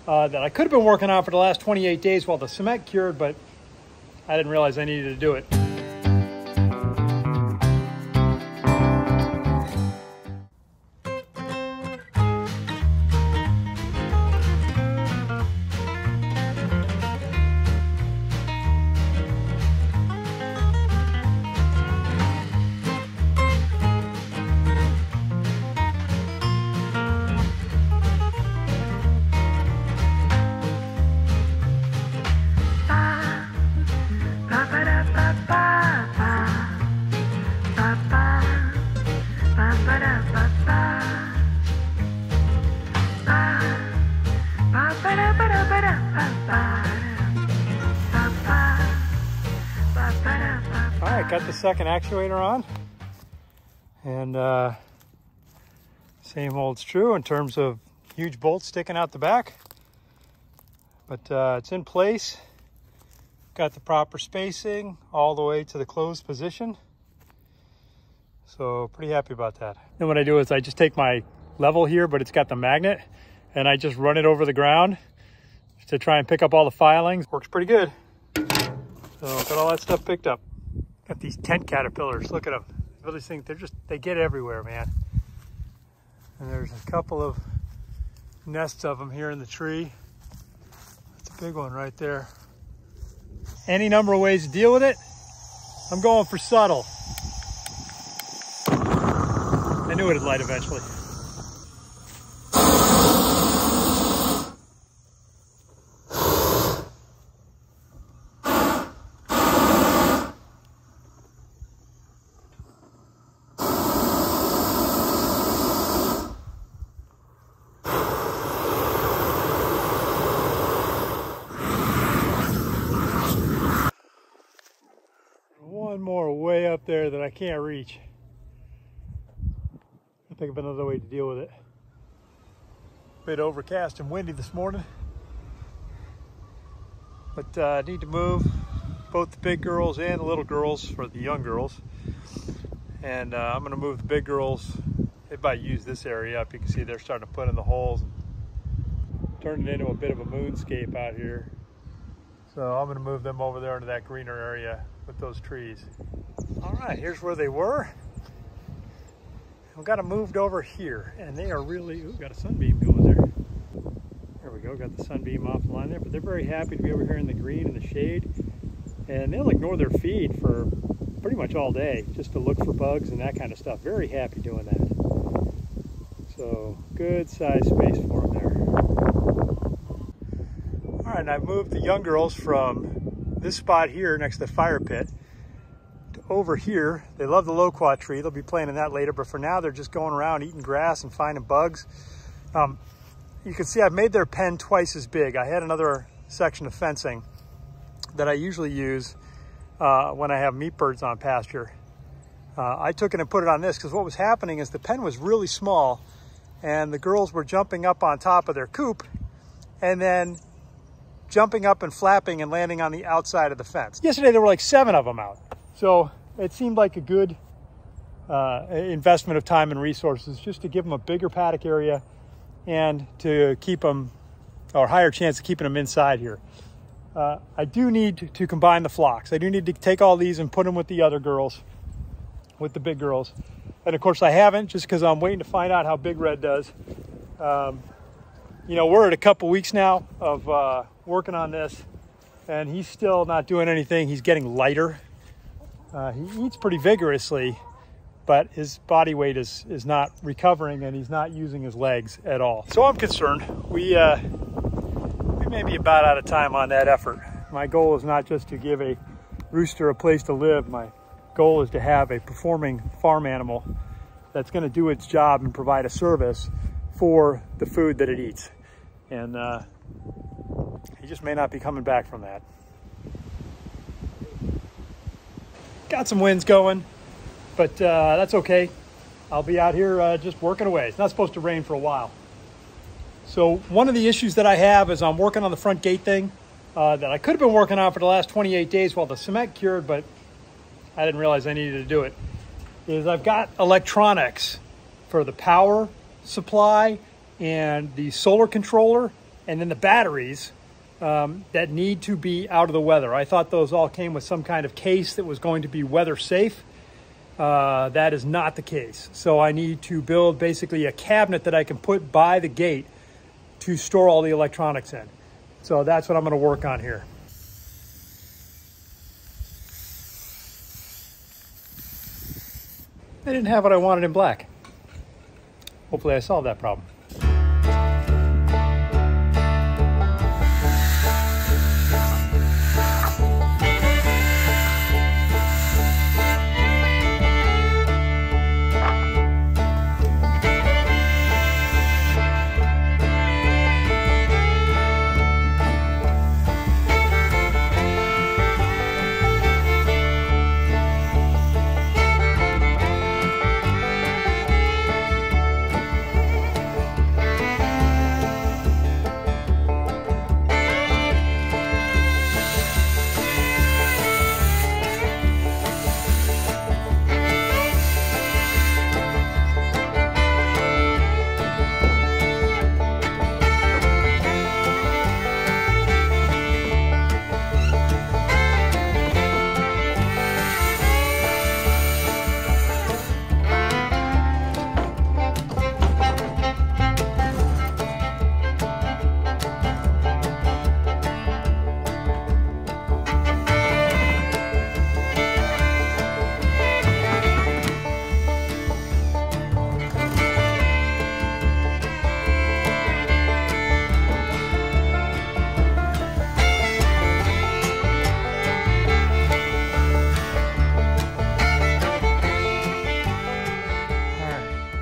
that I could have been working on for the last 28 days while the cement cured, but I didn't realize I needed to do it. All right, got the second actuator on, and same holds true in terms of huge bolts sticking out the back, but it's in place. Got the proper spacing all the way to the closed position, so pretty happy about that. Then what I do is I just take my level here, but it's got the magnet, and I just run it over the ground to try and pick up all the filings. Works pretty good. So got all that stuff picked up. Got these tent caterpillars. Look at them. I really think they get everywhere, man. And there's a couple of nests of them here in the tree. That's a big one right there. Any number of ways to deal with it. I'm going for subtle. I knew it'd light eventually. One more way up there that I can't reach. I'll think of another way to deal with it. Bit overcast and windy this morning, but I need to move both the big girls and the little girls for the young girls. And I'm going to move the big girls. They might use this area up. You can see they're starting to put in the holes and turn it into a bit of a moonscape out here. So I'm going to move them over there into that greener area with those trees. All right, here's where they were. I've got them moved over here, and they are really, ooh, got a sunbeam going there. There we go, got the sunbeam off the line there, but they're very happy to be over here in the green and the shade. And they'll ignore their feed for pretty much all day, just to look for bugs and that kind of stuff. Very happy doing that. So good size space for them there. All right, and I've moved the young girls from this spot here next to the fire pit to over here. They love the loquat tree. They'll be playing in that later, but for now they're just going around eating grass and finding bugs. You can see I've made their pen twice as big. I had another section of fencing that I usually use when I have meat birds on pasture. I took it and put it on this because what was happening is the pen was really small and the girls were jumping up on top of their coop and then jumping up and flapping and landing on the outside of the fence. Yesterday there were like 7 of them out. So it seemed like a good investment of time and resources just to give them a bigger paddock area and to keep them, or higher chance of keeping them inside here. I do need to combine the flocks. I do need to take all these and put them with the other girls, with the big girls. And of course I haven't, just because I'm waiting to find out how Big Red does. You know, we're at a couple weeks now of working on this, and he's still not doing anything. He's getting lighter. He eats pretty vigorously, but his body weight is not recovering, and he's not using his legs at all. So I'm concerned. We may be about out of time on that effort. My goal is not just to give a rooster a place to live. My goal is to have a performing farm animal that's going to do its job and provide a service for the food that it eats. And he just may not be coming back from that. Got some winds going, but that's okay. I'll be out here just working away. It's not supposed to rain for a while. So one of the issues that I have is I'm working on the front gate thing that I could have been working on for the last 28 days while the cement cured, but I didn't realize I needed to do it, is I've got electronics for the power supply and the solar controller and then the batteries that need to be out of the weather. I thought those all came with some kind of case that was going to be weather safe. That is not the case. So I need to build basically a cabinet that I can put by the gate to store all the electronics in. So that's what I'm going to work on here. They didn't have what I wanted in black. Hopefully I solved that problem.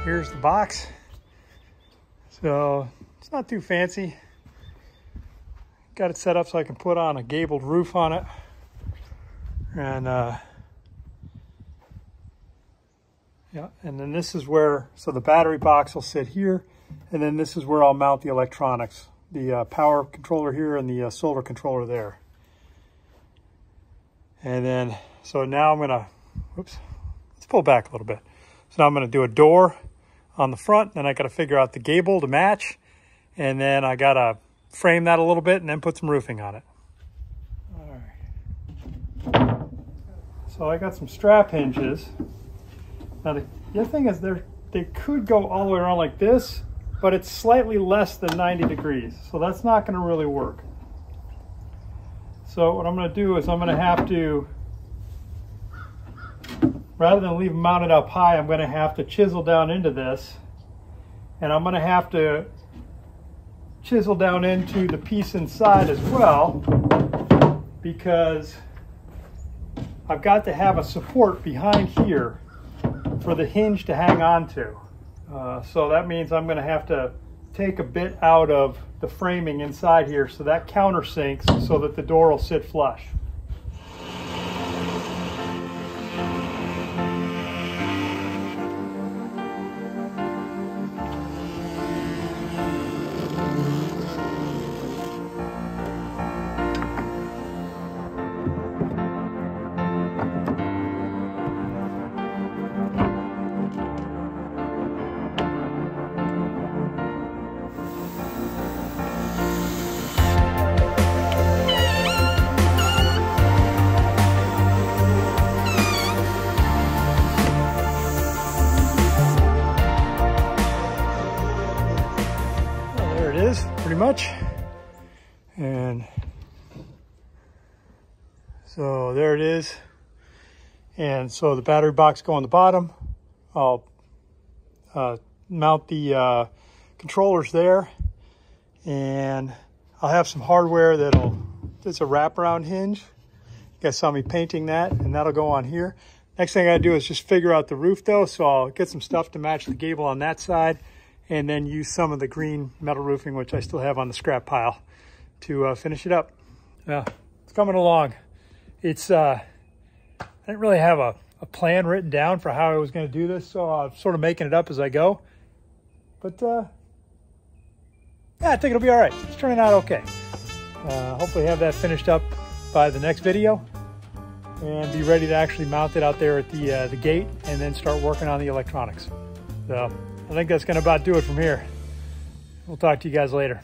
Here's the box. So it's not too fancy. Got it set up so I can put on a gabled roof on it. And yeah, and then this is where, so the battery box will sit here, and then this is where I'll mount the electronics, the power controller here and the solar controller there. And then, so now I'm gonna, whoops, let's pull back a little bit. So now I'm gonna do a door on the front, then I got to figure out the gable to match, and then I got to frame that a little bit and then put some roofing on it. All right. So I got some strap hinges. Now the other thing is they could go all the way around like this, but it's slightly less than 90 degrees, so that's not going to really work. So what I'm going to do is I'm going to have to, rather than leave them mounted up high, I'm going to have to chisel down into this, and I'm going to have to chisel down into the piece inside as well, because I've got to have a support behind here for the hinge to hang on to. So that means I'm going to have to take a bit out of the framing inside here so that countersinks so that the door will sit flush. Pretty much. And so there it is. And so the battery box go on the bottom. I'll mount the controllers there, and I'll have some hardware that's a wraparound hinge. You guys saw me painting that, and that'll go on here. Next thing I gotta do is just figure out the roof though, so I'll get some stuff to match the gable on that side, and then use some of the green metal roofing, which I still have on the scrap pile, to finish it up. Yeah, it's coming along. It's, I didn't really have a plan written down for how I was gonna do this, so I'm sort of making it up as I go. But yeah, I think it'll be all right. It's turning out okay. Hopefully have that finished up by the next video and be ready to actually mount it out there at the gate and then start working on the electronics. So I think that's gonna about do it from here. We'll talk to you guys later.